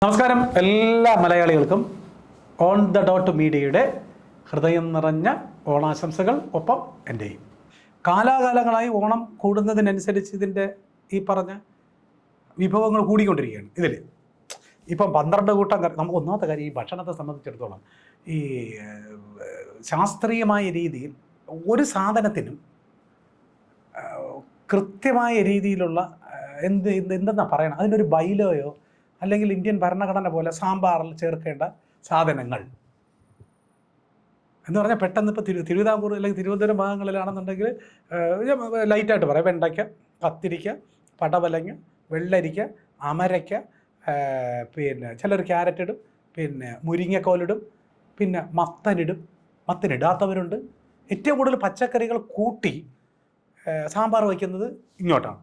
നമസ്കാരം എല്ലാ മലയാളികൾക്കും ഓൺ ദ ഡോട്ട് മീഡിയയുടെ ഹൃദയം നിറഞ്ഞ ഓണാശംസകൾ. ഒപ്പം എൻ്റെയും. കാലാകാലങ്ങളായി ഓണം കൂടുന്നതിനനുസരിച്ച് ഇതിൻ്റെ ഈ പറഞ്ഞ വിഭവങ്ങൾ കൂടിക്കൊണ്ടിരിക്കുകയാണ്. ഇതിൽ ഇപ്പം 12 കൂട്ടം കറി. നമുക്ക് ഒന്നാമത്തെ കാര്യം, ഈ ഭക്ഷണത്തെ സംബന്ധിച്ചിടത്തോളം ഈ ശാസ്ത്രീയമായ രീതിയിൽ ഒരു സാധനത്തിനും കൃത്യമായ രീതിയിലുള്ള എന്തെന്നാ പറയണം, അതിനൊരു ബൈലോയോ അല്ലെങ്കിൽ ഇന്ത്യൻ ഭരണഘടന പോലെ സാമ്പാറിൽ ചേർക്കേണ്ട സാധനങ്ങൾ എന്ന് പറഞ്ഞാൽ പെട്ടെന്ന് ഇപ്പോൾ തിരുവിതാംകൂർ അല്ലെങ്കിൽ തിരുവനന്തപുരം ഭാഗങ്ങളിലാണെന്നുണ്ടെങ്കിൽ ലൈറ്റായിട്ട് പറയാം, വെണ്ടയ്ക്ക, കത്തിരിക്ക, പടവലങ്ങ, വെള്ളരിക്ക, അമരയ്ക്ക, പിന്നെ ചിലർ ക്യാരറ്റ് ഇടും, പിന്നെ മുരിങ്ങക്കോലിടും, പിന്നെ മത്തനിടാത്തവരുണ്ട്. ഏറ്റവും കൂടുതൽ പച്ചക്കറികൾ കൂട്ടി സാമ്പാർ വയ്ക്കുന്നത് ഇങ്ങോട്ടാണ്,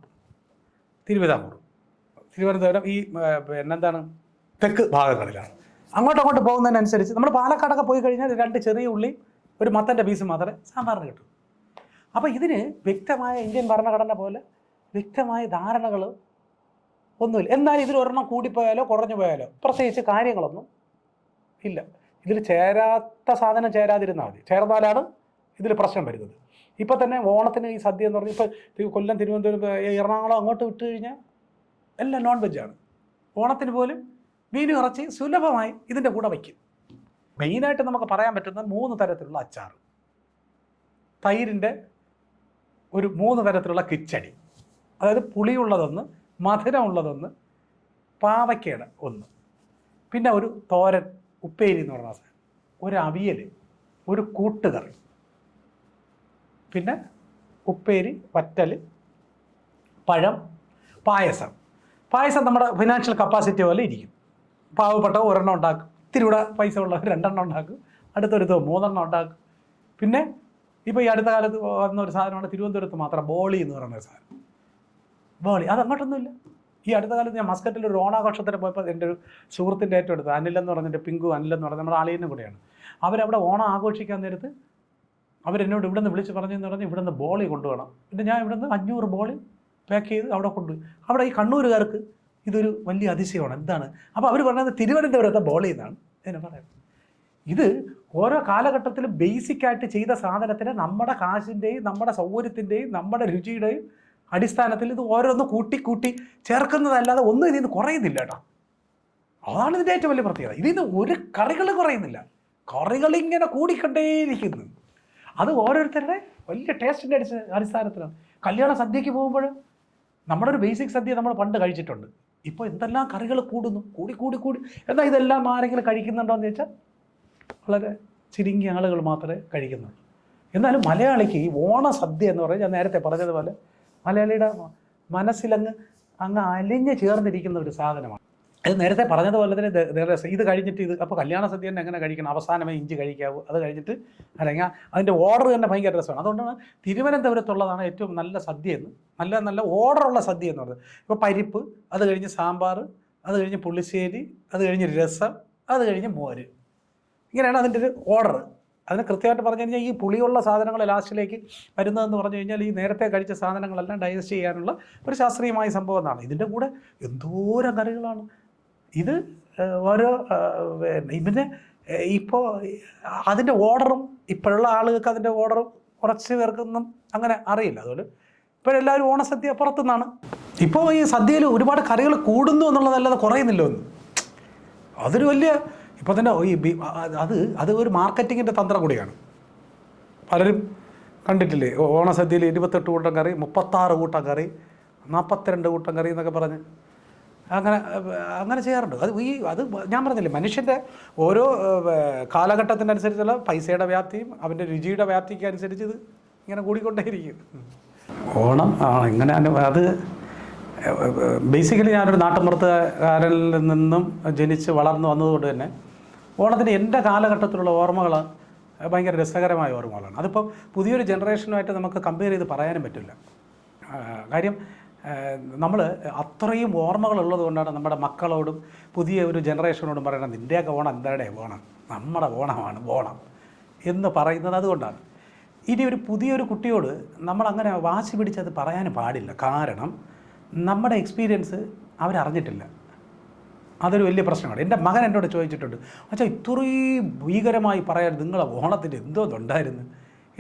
തിരുവനന്തപുരം ഈ പിന്നെന്താണ് തെക്ക് ഭാഗങ്ങളിലാണ്. അങ്ങോട്ട് പോകുന്നതിനനുസരിച്ച് നമ്മൾ പാലക്കാടൊക്കെ പോയി കഴിഞ്ഞാൽ 2 ചെറിയ ഉള്ളി, ഒരു മത്തൻ്റെ പീസ് മാത്രമേ സാമ്പാറിന് കിട്ടൂ. അപ്പോൾ ഇതിന് വ്യക്തമായ ഇന്ത്യൻ ഭരണഘടന പോലെ വ്യക്തമായ ധാരണകൾ ഒന്നുമില്ല. എന്നാലും ഇതിൽ ഒരെണ്ണം കൂടിപ്പോയാലോ കുറഞ്ഞു പോയാലോ പ്രത്യേകിച്ച് കാര്യങ്ങളൊന്നും ഇല്ല. ഇതിൽ ചേരാത്ത സാധനം ചേരാതിരുന്നാൽ മതി, ചേർന്നാലാണ് ഇതിൽ പ്രശ്നം വരുന്നത്. ഇപ്പം തന്നെ ഓണത്തിന് ഈ സദ്യ എന്ന് പറഞ്ഞാൽ ഇപ്പോൾ കൊല്ലം, തിരുവനന്തപുരം, എറണാകുളം അങ്ങോട്ട് വിട്ട് കഴിഞ്ഞാൽ എല്ലാം നോൺ വെജാണ്. ഓണത്തിന് പോലും മീനും ഇറച്ചി സുലഭമായി ഇതിൻ്റെ കൂടെ വയ്ക്കും. മെയിനായിട്ട് നമുക്ക് പറയാൻ പറ്റുന്ന 3 തരത്തിലുള്ള അച്ചാർ, തൈരിൻ്റെ ഒരു 3 തരത്തിലുള്ള കിച്ചടി, അതായത് പുളിയുള്ളതൊന്ന്, മധുരമുള്ളതൊന്ന്, പാവയ്ക്കയുടെ ഒന്ന്, പിന്നെ ഒരു തോരൻ, ഉപ്പേരി എന്ന് പറഞ്ഞ സാധനം, ഒരു അവിയൽ, ഒരു കൂട്ടുകറി, പിന്നെ ഉപ്പേരി, വറ്റൽ, പഴം, പായസം നമ്മുടെ ഫിനാൻഷ്യൽ കപ്പാസിറ്റി പോലെ ഇരിക്കും. പാവപ്പെട്ട ഒരെണ്ണം ഉണ്ടാക്കും, ഇത്തിരി പൈസ ഉള്ളവർ 2 എണ്ണം ഉണ്ടാക്കും, അടുത്തൊരുത്തോ 3 എണ്ണം ഉണ്ടാക്കും. പിന്നെ ഇപ്പോൾ ഈ അടുത്ത കാലത്ത് വന്ന ഒരു സാധനമാണ് തിരുവനന്തപുരത്ത് മാത്രം ബോളി എന്ന് പറയുന്ന സാധനം. ബോളി അത് അങ്ങോട്ടൊന്നുമില്ല. ഈ അടുത്ത കാലത്ത് ഞാൻ മസ്കറ്റിൽ ഒരു ഓണാഘോഷത്തിന് പോയപ്പോൾ എൻ്റെ ഒരു സുഹൃത്തിൻ്റെ ഏറ്റവും അടുത്ത് അനിലെന്ന് പറഞ്ഞിട്ട്, അനിലെന്ന് പറഞ്ഞാൽ നമ്മുടെ ആളിയനും കൂടെയാണ്. അവരവിടെ ഓണം ആഘോഷിക്കാൻ നേരത്ത് അവരെന്നോട് ഇവിടെ നിന്ന് വിളിച്ച് പറഞ്ഞെന്ന് പറഞ്ഞാൽ ഇവിടെ നിന്ന് ബോളി കൊണ്ടുപോകണം. പിന്നെ ഞാൻ ഇവിടെ നിന്ന് 500 ബോളി പാക്ക് ചെയ്ത് അവിടെ കൊണ്ടുപോയി. അവിടെ ഈ കണ്ണൂരുകാർക്ക് ഇതൊരു വലിയ അതിശയമാണ്. എന്താണ് അപ്പോൾ അവർ പറയുന്നത് തിരുവനന്തപുരത്തെ ബോളി എന്നാണ് എന്നെ പറയുന്നത്. ഇത് ഓരോ കാലഘട്ടത്തിലും ബേസിക്കായിട്ട് ചെയ്ത സാധനത്തിന് നമ്മുടെ കാശിൻ്റെയും നമ്മുടെ സൗകര്യത്തിൻ്റെയും നമ്മുടെ രുചിയുടെയും അടിസ്ഥാനത്തിൽ ഇത് ഓരോന്ന് കൂട്ടി ചേർക്കുന്നതല്ലാതെ ഒന്നും ഇതിൽ നിന്ന് കുറയുന്നില്ല കേട്ടോ. അതാണ് ഇതിൻ്റെ ഏറ്റവും വലിയ പ്രത്യേകത. ഇതിൽ നിന്ന് ഒരു കറികൾ കുറയുന്നില്ല, കറികളിങ്ങനെ കൂടിക്കൊണ്ടേയിരിക്കുന്നു. അത് ഓരോരുത്തരുടെ വലിയ ടേസ്റ്റിൻ്റെ അടിസ്ഥാനത്തിലാണ്. കല്യാണ സദ്യക്ക് പോകുമ്പോൾ നമ്മുടെ ഒരു ബേസിക് സദ്യ നമ്മൾ പണ്ട് കഴിച്ചിട്ടുണ്ട്. ഇപ്പോൾ എന്തെല്ലാം കറികൾ കൂടുന്നു, കൂടി എന്നാൽ ഇതെല്ലാം ആരെങ്കിലും കഴിക്കുന്നുണ്ടോ എന്ന് ചോദിച്ചാൽ വളരെ ചുരുങ്ങിയ ആളുകൾ മാത്രമേ കഴിക്കുന്നുള്ളൂ. എന്നാലും മലയാളിക്ക് ഈ ഓണസദ്യ എന്ന് പറഞ്ഞാൽ ഞാൻ നേരത്തെ പറഞ്ഞതുപോലെ മലയാളിയുടെ മനസ്സിലങ്ങ് അലിഞ്ഞ് ചേർന്നിരിക്കുന്ന ഒരു സാധനമാണ്. അത് നേരത്തെ പറഞ്ഞതുപോലെ തന്നെ ഇത് കഴിഞ്ഞിട്ട് ഇത് അപ്പോൾ കല്യാണ സദ്യ തന്നെ എങ്ങനെ കഴിക്കണം, അവസാനമേ ഇഞ്ചി കഴിക്കാവൂ, അത് കഴിഞ്ഞിട്ട് അല്ലെങ്കിൽ അതിൻ്റെ ഓർഡർ തന്നെ ഭയങ്കര രസമാണ്. അതുകൊണ്ടാണ് തിരുവനന്തപുരത്തുള്ളതാണ് ഏറ്റവും നല്ല സദ്യ എന്ന്, നല്ല ഓർഡറുള്ള സദ്യ എന്ന് പറയുന്നത്. ഇപ്പോൾ പരിപ്പ്, അത് കഴിഞ്ഞ് സാമ്പാർ, അത് കഴിഞ്ഞ് പുളിശ്ശേരി, അത് കഴിഞ്ഞ് രസം, അത് കഴിഞ്ഞ് മോര്, ഇങ്ങനെയാണ് അതിൻ്റെ ഒരു ഓർഡർ. അതിന് കൃത്യമായിട്ട് പറഞ്ഞു കഴിഞ്ഞാൽ ഈ പുളിയുള്ള സാധനങ്ങൾ ലാസ്റ്റിലേക്ക് വരുന്നതെന്ന് പറഞ്ഞു കഴിഞ്ഞാൽ ഈ നേരത്തെ കഴിച്ച സാധനങ്ങളെല്ലാം ഡൈജസ്റ്റ് ചെയ്യാനുള്ള ഒരു ശാസ്ത്രീയമായ സംഭവം എന്നാണ്. ഇതിൻ്റെ കൂടെ എന്തോരം കറികളാണ്. ഇത് ഓരോ പിന്നെ ഇപ്പോൾ അതിൻ്റെ ഓർഡറും ഇപ്പോഴുള്ള ആളുകൾക്ക് അതിൻ്റെ ഓർഡറും കുറച്ച് പേർക്കൊന്നും അങ്ങനെ അറിയില്ല. അതുകൊണ്ട് ഇപ്പോഴെല്ലാവരും ഓണസദ്യ പുറത്തുനിന്നാണ്. ഇപ്പോൾ ഈ സദ്യയിൽ ഒരുപാട് കറികൾ കൂടുന്നു എന്നുള്ളതല്ലാതെ കുറയുന്നില്ല ഒന്നും. അതൊരു വലിയ ഇപ്പോൾ തന്നെ ഈ അത് ഒരു മാർക്കറ്റിങ്ങിൻ്റെ തന്ത്രം കൂടിയാണ്. പലരും കണ്ടിട്ടില്ലേ ഓണസദ്യയിൽ 28 കൂട്ടം കറി, 36 കൂട്ടം കറി, 42 കൂട്ടം കറി എന്നൊക്കെ പറഞ്ഞ് അങ്ങനെ ചെയ്യാറുണ്ട്. അത് ഞാൻ പറഞ്ഞില്ലേ, മനുഷ്യൻ്റെ ഓരോ കാലഘട്ടത്തിനനുസരിച്ചുള്ള പൈസയുടെ വ്യാപ്തിയും അവൻ്റെ രുചിയുടെ വ്യാപ്തിക്ക് അനുസരിച്ച് ഇത് ഇങ്ങനെ കൂടിക്കൊണ്ടേയിരിക്കും. ഓണം ഇങ്ങനെ അത് ബേസിക്കലി ഞാനൊരു നാട്ടുമ്പുറത്തുകാരിൽ നിന്നും ജനിച്ച് വളർന്നു വന്നതുകൊണ്ട് തന്നെ ഓണത്തിന് എൻ്റെ കാലഘട്ടത്തിലുള്ള ഓർമ്മകൾ ഭയങ്കര രസകരമായ ഓർമ്മകളാണ്. അതിപ്പോൾ പുതിയൊരു ജനറേഷനുമായിട്ട് നമുക്ക് കമ്പയർ ചെയ്ത് പറയാനും പറ്റില്ല. കാര്യം നമ്മൾ അത്രയും ഓർമ്മകളുള്ളത് കൊണ്ടാണ് നമ്മുടെ മക്കളോടും പുതിയ ഒരു ജനറേഷനോടും പറയുന്നത് നിൻ്റെയൊക്കെ ഓണം എന്താടെ ഓണം, നമ്മുടെ ഓണമാണ് ഓണം എന്ന് പറയുന്നത് അതുകൊണ്ടാണ്. ഇനി ഒരു പുതിയൊരു കുട്ടിയോട് നമ്മളങ്ങനെ വാശി പിടിച്ചത് പറയാനും പാടില്ല. കാരണം നമ്മുടെ എക്സ്പീരിയൻസ് അവരറിഞ്ഞിട്ടില്ല. അതൊരു വലിയ പ്രശ്നമാണ്. എൻ്റെ മകൻ എന്നോട് ചോദിച്ചിട്ടുണ്ട്, അച്ഛാ ഇത്രയും ഭീകരമായി പറയാൻ നിങ്ങളെ ഓണത്തിന് എന്തോന്നുണ്ടായിരുന്നു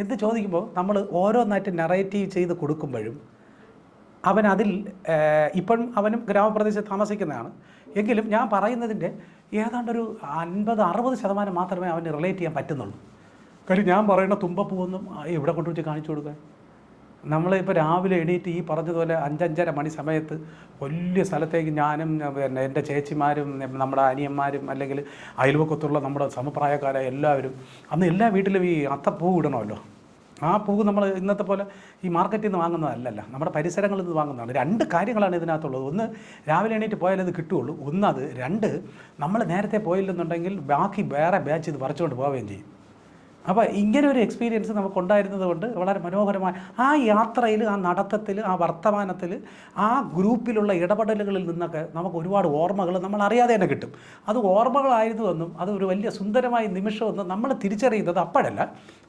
എന്ന് ചോദിക്കുമ്പോൾ നമ്മൾ ഓരോന്നായിട്ട് നറേറ്റീവ് ചെയ്ത് കൊടുക്കുമ്പോഴും അവൻ അതിൽ ഇപ്പം അവനും ഗ്രാമപ്രദേശത്ത് താമസിക്കുന്നതാണ് എങ്കിലും ഞാൻ പറയുന്നതിൻ്റെ ഏതാണ്ടൊരു 50-60% മാത്രമേ അവന് റിലേറ്റ് ചെയ്യാൻ പറ്റുന്നുള്ളൂ. കാര്യം ഞാൻ പറയുന്ന തുമ്പപ്പൂവൊന്നും ഇവിടെ കൊണ്ടുവച്ച് കാണിച്ചു കൊടുക്കാൻ. നമ്മളിപ്പോൾ രാവിലെ എണീറ്റ് ഈ പറഞ്ഞതുപോലെ 5-5:30 മണി സമയത്ത് വലിയ സ്ഥലത്തേക്ക് ഞാനും പിന്നെ എൻ്റെ ചേച്ചിമാരും നമ്മുടെ അനിയന്മാരും അല്ലെങ്കിൽ അയൽവക്കത്തുള്ള നമ്മുടെ സമപ്രായക്കാരായ എല്ലാവരും അന്ന് എല്ലാ വീട്ടിലും ഈ അത്തപ്പൂ ഇടണമല്ലോ. ആ പൂവ് നമ്മൾ ഇന്നത്തെ പോലെ ഈ മാർക്കറ്റിൽ നിന്ന് വാങ്ങുന്നതല്ലല്ലോ, നമ്മുടെ പരിസരങ്ങളിൽ നിന്ന് വാങ്ങുന്നതാണ്. 2 കാര്യങ്ങളാണ് ഇതിനകത്തുള്ളത്. ഒന്ന്, രാവിലെ എണീറ്റ് പോയാലത് കിട്ടുകയുള്ളൂ. ഒന്നത്. 2, നമ്മൾ നേരത്തെ പോയില്ലെന്നുണ്ടെങ്കിൽ ബാക്കി വേറെ ബാച്ച് ഇത് പറിച്ചുകൊണ്ട് പോവുകയും ചെയ്യും. അപ്പോൾ ഇങ്ങനെ ഒരു എക്സ്പീരിയൻസ് നമുക്കുണ്ടായിരുന്നത് കൊണ്ട് വളരെ മനോഹരമായ ആ യാത്രയിൽ, ആ നടത്തത്തിൽ, ആ വർത്തമാനത്തിൽ, ആ ഗ്രൂപ്പിലുള്ള ഇടപെടലുകളിൽ നിന്നൊക്കെ നമുക്ക് ഒരുപാട് ഓർമ്മകൾ നമ്മൾ അറിയാതെ തന്നെ കിട്ടും. അത് ഓർമ്മകളായിരുന്നുവെന്നും അത് ഒരു വലിയ സുന്ദരമായ നിമിഷമെന്നും നമ്മൾ തിരിച്ചറിയുന്നത് അപ്പോഴല്ല,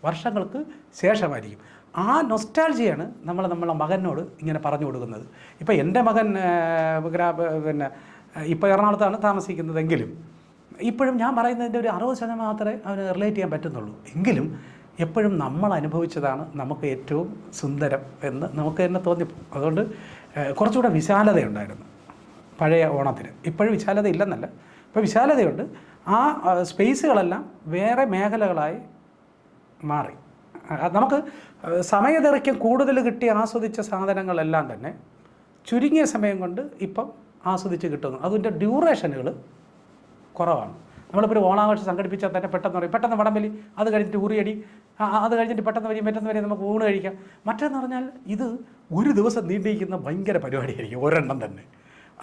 വർഷങ്ങൾക്ക് ശേഷമായിരിക്കും. ആ നൊസ്റ്റാൾജിയാണ് നമ്മളെ മകനോട് ഇങ്ങനെ പറഞ്ഞു കൊടുക്കുന്നത്. ഇപ്പോൾ എൻ്റെ മകൻ പിന്നെ ഇപ്പോൾ എറണാകുളത്താണ് താമസിക്കുന്നതെങ്കിലും ഇപ്പോഴും ഞാൻ പറയുന്നതിൻ്റെ ഒരു 60% മാത്രമേ അവന് റിലേറ്റ് ചെയ്യാൻ പറ്റുന്നുള്ളൂ. എങ്കിലും എപ്പോഴും നമ്മൾ അനുഭവിച്ചതാണ് നമുക്ക് ഏറ്റവും സുന്ദരം എന്ന് നമുക്ക് തന്നെ തോന്നിപ്പോകും. അതുകൊണ്ട് കുറച്ചുകൂടെ വിശാലതയുണ്ടായിരുന്നു പഴയ ഓണത്തിന്. ഇപ്പോഴും വിശാലത ഇല്ലെന്നല്ല, ഇപ്പോൾ വിശാലതയുണ്ട്. ആ സ്പേസുകളെല്ലാം വേറെ മേഖലകളായി മാറി. നമുക്ക് സമയദൈർഘ്യം കൂടുതൽ കിട്ടി ആസ്വദിച്ച സാധനങ്ങളെല്ലാം തന്നെ ചുരുങ്ങിയ സമയം കൊണ്ട് ഇപ്പം ആസ്വദിച്ച് കിട്ടുന്നു. അതിൻ്റെ ഡ്യൂറേഷനുകൾ കുറവാണ്. നമ്മളിപ്പോൾ ഒരു ഓണാഘോഷം സംഘടിപ്പിച്ചാൽ തന്നെ പെട്ടെന്ന് പറയും, പെട്ടെന്ന് വടംവലി, അത് കഴിഞ്ഞിട്ട് ഉറിയടി, അത് കഴിഞ്ഞിട്ട് പെട്ടെന്ന് വരും, മറ്റൊന്ന് വരെ നമുക്ക് ഊണ് കഴിക്കാം. മറ്റെന്ന് പറഞ്ഞാൽ ഇത് ഒരു ദിവസം നീണ്ടിരിക്കുന്ന ഭയങ്കര പരിപാടിയായിരിക്കും, ഒരെണ്ണം തന്നെ.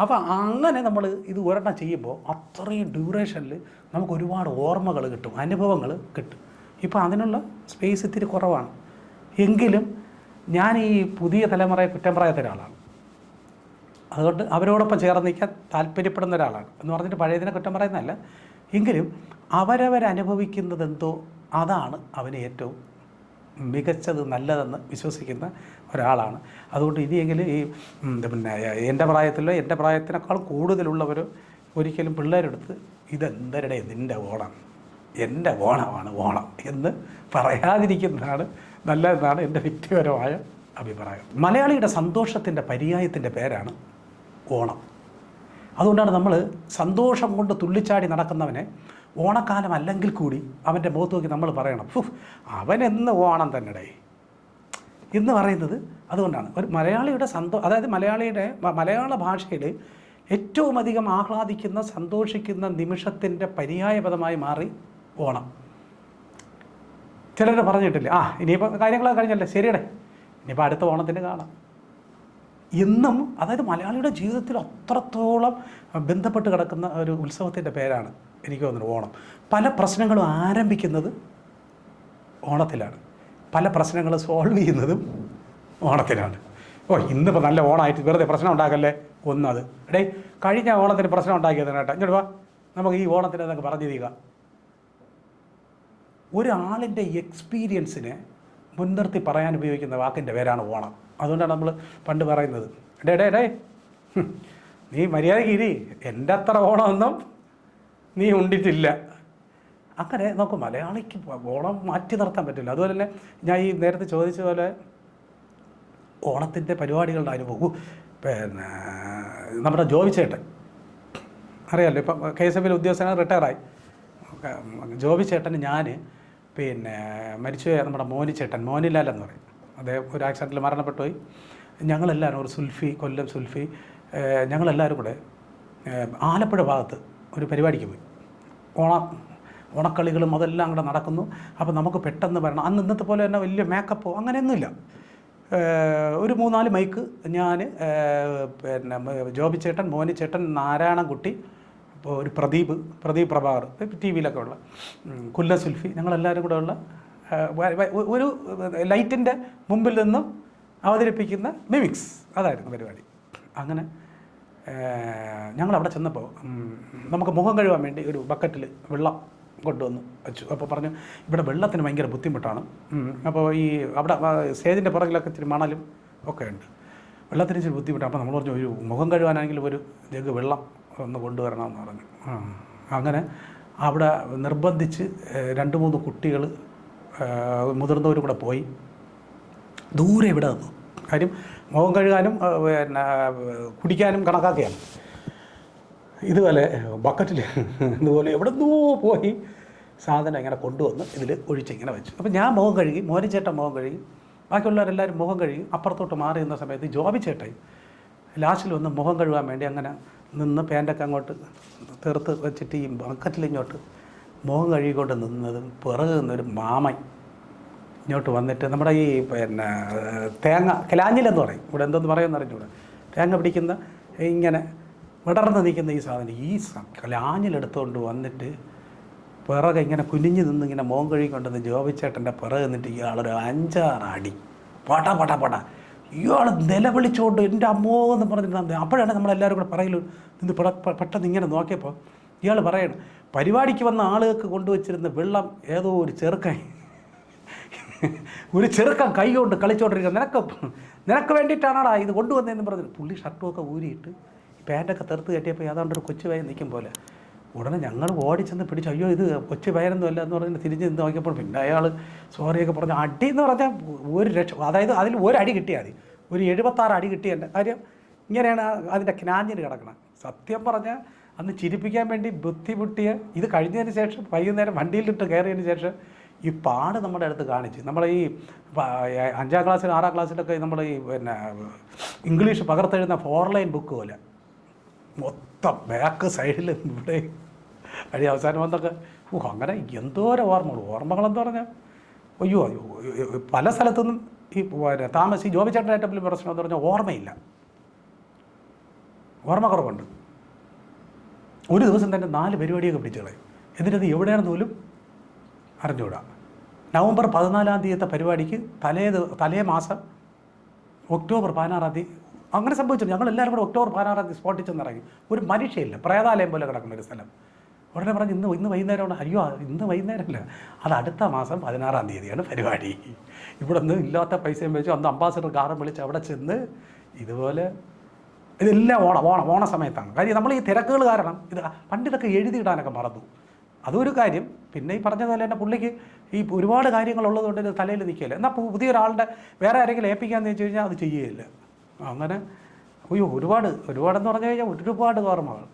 അപ്പോൾ അങ്ങനെ നമ്മൾ ഇത് ഒരെണ്ണം ചെയ്യുമ്പോൾ അത്രയും ഡ്യൂറേഷനിൽ നമുക്ക് ഒരുപാട് ഓർമ്മകൾ കിട്ടും, അനുഭവങ്ങൾ കിട്ടും. ഇപ്പോൾ അതിനുള്ള സ്പേസ് ഇത്തിരി കുറവാണ്. എങ്കിലും ഞാൻ ഈ പുതിയ തലമുറയെ കുറ്റം പറയാത്ത ഒരാളാണ്. അതുകൊണ്ട് അവരോടൊപ്പം ചേർന്ന് നിൽക്കാൻ താല്പര്യപ്പെടുന്ന ഒരാളാണ് എന്ന് പറഞ്ഞിട്ട് പഴയതിനെ കുറ്റം പറയുന്നതല്ല. എങ്കിലും അവരവരനുഭവിക്കുന്നതെന്തോ അതാണ് അവന് ഏറ്റവും മികച്ചത്, നല്ലതെന്ന് വിശ്വസിക്കുന്ന ഒരാളാണ്. അതുകൊണ്ട് ഇനിയെങ്കിലും ഈ പിന്നെ എൻ്റെ പ്രായത്തിനേക്കാൾ കൂടുതലുള്ളവർ ഒരിക്കലും പിള്ളേരെടുത്ത് ഇതെന്തരുടെ നിൻ്റെ ഓണം, എൻ്റെ ഓണമാണ് ഓണം എന്ന് പറയാതിരിക്കുന്നതാണ് നല്ലതെന്നാണ് എൻ്റെ വ്യക്തിപരമായ അഭിപ്രായം. മലയാളിയുടെ സന്തോഷത്തിൻ്റെ പര്യായത്തിൻ്റെ പേരാണ് ഓണം. അതുകൊണ്ടാണ് നമ്മൾ സന്തോഷം കൊണ്ട് തുള്ളിച്ചാടി നടക്കുന്നവനെ ഓണക്കാലം അല്ലെങ്കിൽ കൂടി അവൻ്റെ മുഖത്ത് നോക്കി നമ്മൾ പറയണം, അവനെന്ന് ഓണം തന്നെടേ എന്ന് പറയുന്നത്. അതുകൊണ്ടാണ് ഒരു മലയാളിയുടെ അതായത് മലയാള ഭാഷയിൽ ഏറ്റവും അധികം ആഹ്ലാദിക്കുന്ന, സന്തോഷിക്കുന്ന നിമിഷത്തിൻ്റെ പര്യായപദമായി മാറി ഓണം. ചിലർ പറഞ്ഞിട്ടില്ലേ, ഇനിയിപ്പോൾ കാര്യങ്ങളൊക്കെ കഴിഞ്ഞല്ലേ, ശരിയടേ ഇനിയിപ്പോൾ അടുത്ത ഓണത്തിന് കാണാം എന്നും. അതായത് മലയാളിയുടെ ജീവിതത്തിൽ അത്രത്തോളം ബന്ധപ്പെട്ട് കിടക്കുന്ന ഒരു ഉത്സവത്തിൻ്റെ പേരാണ് എനിക്ക് തോന്നുന്നത് ഓണം. പല പ്രശ്നങ്ങളും ആരംഭിക്കുന്നത് ഓണത്തിലാണ്, പല പ്രശ്നങ്ങളും സോൾവ് ചെയ്യുന്നതും ഓണത്തിലാണ്. ഇന്നിപ്പോൾ നല്ല ഓണമായിട്ട് വെറുതെ പ്രശ്നം ഉണ്ടാക്കല്ലേ ഒന്നത്. കഴിഞ്ഞ ഓണത്തിന് പ്രശ്നം ഉണ്ടാക്കിയത് കേട്ടോ, ഇങ്ങോട്ട് വാ, നമുക്ക് ഈ ഓണത്തിന് എന്നൊക്കെ പറഞ്ഞിരിക്കുക. ഒരാളിൻ്റെ എക്സ്പീരിയൻസിനെ മുൻനിർത്തി പറയാൻ ഉപയോഗിക്കുന്ന വാക്കിൻ്റെ പേരാണ് ഓണം. അതുകൊണ്ടാണ് നമ്മൾ പണ്ട് പറയുന്നത്, ഡേ നീ മര്യാദയ്ക്ക് ഇരി, എൻ്റെ അത്ര ഓണമൊന്നും നീ ഉണ്ടിട്ടില്ല. അങ്ങനെ നമുക്ക് മലയാളിക്ക് ഓണം മാറ്റി നിർത്താൻ പറ്റില്ല. അതുപോലെ തന്നെ ഞാൻ ഈ നേരത്തെ ചോദിച്ച പോലെ ഓണത്തിൻ്റെ പരിപാടികളുടെ അനുഭവം, പിന്നെ നമ്മുടെ ജോബി ചേട്ടൻ അറിയാമല്ലോ, ഇപ്പം KSFL ഉദ്യോഗസ്ഥനാണ്, റിട്ടയറായി. ജോബി ചേട്ടന് ഞാൻ പിന്നെ മരിച്ചുപോയ നമ്മുടെ മോനിലാൽ എന്ന് പറയും, അദ്ദേഹം ഒരു ആക്സിഡൻറ്റിൽ മരണപ്പെട്ടു പോയി. ഞങ്ങളെല്ലാവരും ഒരു കൊല്ലം സുൽഫി ഞങ്ങളെല്ലാവരും കൂടെ ആലപ്പുഴ ഭാഗത്ത് ഒരു പരിപാടിക്ക് പോയി. ഓണക്കളികളും അതെല്ലാം കൂടെ നടക്കുന്നു. അപ്പോൾ നമുക്ക് പെട്ടെന്ന് വരണം. അന്ന് ഇന്നത്തെ പോലെ തന്നെ വലിയ മേക്കപ്പോ അങ്ങനെയൊന്നുമില്ല. ഒരു 3-4 മൈക്ക്, ഞാൻ പിന്നെ ജോബി ചേട്ടൻ, മോനി ചേട്ടൻ, നാരായണൻകുട്ടി, ഇപ്പോൾ ഒരു പ്രദീപ് പ്രഭാകർ, TV വിയിലൊക്കെ ഉള്ള കുല്ല സുൽഫി, ഞങ്ങളെല്ലാവരും കൂടെ ഉള്ള ഒരു ലൈറ്റിൻ്റെ മുമ്പിൽ നിന്നും അവതരിപ്പിക്കുന്ന മിമിക്സ്, അതായിരുന്നു പരിപാടി. അങ്ങനെ ഞങ്ങളവിടെ ചെന്നപ്പോൾ നമുക്ക് മുഖം കഴുകാൻ വേണ്ടി ഒരു ബക്കറ്റിൽ വെള്ളം കൊണ്ടുവന്ന് വെച്ചു. അപ്പോൾ പറഞ്ഞു ഇവിടെ വെള്ളത്തിന് ഭയങ്കര ബുദ്ധിമുട്ടാണ്. അപ്പോൾ ഈ അവിടെ സ്റ്റേജിൻ്റെ പുറകിലൊക്കെ ഇത്തിരി മണലും ഒക്കെ ഉണ്ട്, വെള്ളത്തിന് ഇച്ചിരി ബുദ്ധിമുട്ടാണ്. അപ്പോൾ നമ്മൾ പറഞ്ഞു ഒരു മുഖം കഴുകാനാണെങ്കിൽ ഒരു ജഗ് വെള്ളം ഒന്ന് കൊണ്ടുവരണമെന്ന് പറഞ്ഞു. അങ്ങനെ അവിടെ നിർബന്ധിച്ച് 2-3 കുട്ടികൾ മുതിർന്നവരും കൂടെ പോയി. ദൂരെ ഇവിടെ നിന്നു. കാര്യം മുഖം കഴുകാനും പിന്നെ കുടിക്കാനും കണക്കാക്കിയാണ്. ഇതുപോലെ ബക്കറ്റിൽ ഇതുപോലെ എവിടെ നിന്നോ പോയി സാധനം ഇങ്ങനെ കൊണ്ടുവന്ന് ഇതിൽ ഒഴിച്ചിങ്ങനെ വെച്ചു. അപ്പോൾ ഞാൻ മുഖം കഴുകി, മോനിച്ചേട്ടൻ മുഖം കഴുകി, ബാക്കിയുള്ളവരെല്ലാവരും മുഖം കഴുകി. അപ്പുറത്തോട്ട് മാറി നിന്ന സമയത്ത് ജോബി ചേട്ടായി ലാസ്റ്റിൽ വന്ന് മുഖം കഴുകാൻ വേണ്ടി അങ്ങനെ നിന്ന് പാൻ്റൊക്കെ അങ്ങോട്ട് തീർത്ത് വെച്ചിട്ട് ഈ ബക്കറ്റിലിങ്ങോട്ട് മുഖം കഴുകിക്കൊണ്ട് നിന്നതും പിറകു നിന്നൊരു മാമൻ ഇങ്ങോട്ട് വന്നിട്ട് നമ്മുടെ ഈ പിന്നെ തേങ്ങ കിലാഞ്ഞിലെന്ന് പറയും, ഇവിടെ എന്തെന്ന് പറയുമെന്ന് അറിഞ്ഞൂടെ, തേങ്ങ പിടിക്കുന്ന ഇങ്ങനെ വിടർന്ന് നിൽക്കുന്ന ഈ സാധനം ഈ കിലാഞ്ഞിലെടുത്തുകൊണ്ട് വന്നിട്ട് പിറകെ ഇങ്ങനെ കുനിഞ്ഞ് നിന്ന് ഇങ്ങനെ മുഖം കഴുകിക്കൊണ്ടെന്ന് ജോബിച്ചേട്ടൻ്റെ പിറകെ നിന്നിട്ട് ഇയാളൊരു 5-6 അടി പടാ പടാ പടാ ഇയാൾ നിലവിളിച്ചുകൊണ്ട് എൻ്റെ അമ്മോ എന്ന് പറഞ്ഞിട്ട് അപ്പോഴാണ് നമ്മളെല്ലാവരും കൂടെ പറയൽ നിന്ന് പെട്ടെന്ന് ഇങ്ങനെ നോക്കിയപ്പോൾ ഇയാൾ പറയണം, പരിപാടിക്ക് വന്ന ആളുകൾക്ക് കൊണ്ടുവച്ചിരുന്ന വെള്ളം ഏതോ ഒരു ചെറുക്കൻ കൈ കൊണ്ട് കളിച്ചുകൊണ്ടിരിക്കുക, നിനക്ക് വേണ്ടിയിട്ടാണാടാ ഇത് കൊണ്ടുവന്നതെന്ന് പറഞ്ഞിട്ട് പുള്ളി ഷർട്ടുമൊക്കെ ഊരിയിട്ട് പാൻറ്റൊക്കെ തെറുത്ത് കെട്ടിയപ്പോൾ ഏതാണ്ടൊരു കൊച്ചു പയ്യൻ നിൽക്കും പോലെ. ഉടനെ ഞങ്ങൾ ഓടിച്ചെന്ന് പിടിച്ചു, അയ്യോ ഇത് കൊച്ചു പയ്യനൊന്നും അല്ല എന്ന് പറഞ്ഞിട്ട് തിരിഞ്ഞ് നിന്ന് നോക്കിയപ്പോൾ പിന്നെ അയാൾ സോറിയൊക്കെ പറഞ്ഞു. അടി എന്ന് പറഞ്ഞാൽ ഒരു അതായത് അതിൽ ഒരടി കിട്ടിയാൽ മതി, ഒരു 76 അടി കിട്ടിയല്ല കാര്യം. ഇങ്ങനെയാണ് അതിൻ്റെ ക്നാഞ്ഞിന് കിടക്കണം. സത്യം പറഞ്ഞാൽ അന്ന് ചിരിപ്പിക്കാൻ വേണ്ടി ബുദ്ധിമുട്ടിയ ഇത് കഴിഞ്ഞതിന് ശേഷം വൈകുന്നേരം വണ്ടിയിലിട്ട് കയറിയതിന് ശേഷം ഈ പാട് നമ്മുടെ അടുത്ത് കാണിച്ച്. നമ്മൾ ഈ 5ാം ക്ലാസ്സിൽ 6ാം ക്ലാസ്സിലൊക്കെ നമ്മൾ ഈ പിന്നെ ഇംഗ്ലീഷ് പകർത്തെഴുതുന്ന 4 ലൈൻ ബുക്ക് പോലെ മൊത്തം ബാക്ക് സൈഡിൽ ഇവിടെ അടി അവസാനം വന്നൊക്കെ അങ്ങനെ എന്തോരം ഓർമ്മകളെന്ന് പറഞ്ഞാൽ അയ്യോ പല സ്ഥലത്തുനിന്നും ഈ താമസി ജോബി ചേട്ടനായിട്ട് പ്രശ്നം എന്ന് പറഞ്ഞാൽ ഓർമ്മയില്ല, ഓർമ്മ കുറവുണ്ട്. ഒരു ദിവസം തന്നെ 4 പരിപാടിയൊക്കെ പിടിച്ചു കളയും. എന്നിട്ടത് എവിടെയാണെന്ന് പോലും അറിഞ്ഞുകൂടാ. നവംബർ 14-ാം തീയതിയത്തെ പരിപാടിക്ക് തലേ മാസം ഒക്ടോബർ 16-ാം തീയതി അങ്ങനെ സംഭവിച്ചു. ഞങ്ങളെല്ലാവരും കൂടെ ഒക്ടോബർ 16-ാം തീയതി സ്പോട്ടിൽ ചെന്നിറങ്ങി. ഒരു മനുഷ്യയില്ല, പ്രേതാലയം പോലെ കിടക്കുന്ന ഒരു സ്ഥലം. ഉടനെ പറഞ്ഞ് ഇന്ന് വൈകുന്നേരമാണ്. അയ്യോ ഇന്ന് വൈകുന്നേരമല്ല, അത് അടുത്ത മാസം 16-ാം തീയതിയാണ് പരിപാടി. ഇവിടെ നിന്ന് ഇല്ലാത്ത പൈസയും വെച്ച് അന്ന് അംബാസഡർ കാറും വിളിച്ച് അവിടെ ചെന്ന് ഇതുപോലെ ഇതെല്ലാം ഓണ സമയത്താണ്. കാര്യം നമ്മൾ ഈ തിരക്കുകൾ കാരണം പണ്ടിതൊക്കെ എഴുതിയിടാനൊക്കെ മറന്നു, അതൊരു കാര്യം. പിന്നെ ഈ പറഞ്ഞതുപോലെ തന്നെ പുള്ളിക്ക് ഈ ഒരുപാട് കാര്യങ്ങളുള്ളതുകൊണ്ട് ഇത് തലയിൽ നിൽക്കില്ല. എന്നാൽ പുതിയൊരാളുടെ വേറെ ആരെങ്കിലും ഏൽപ്പിക്കാമെന്ന് വെച്ച് കഴിഞ്ഞാൽ അത് ചെയ്യുകയില്ല. അങ്ങനെ ഒരുപാടെന്ന് പറഞ്ഞു കഴിഞ്ഞാൽ ഒരുപാട് ഓർമ്മകൾ.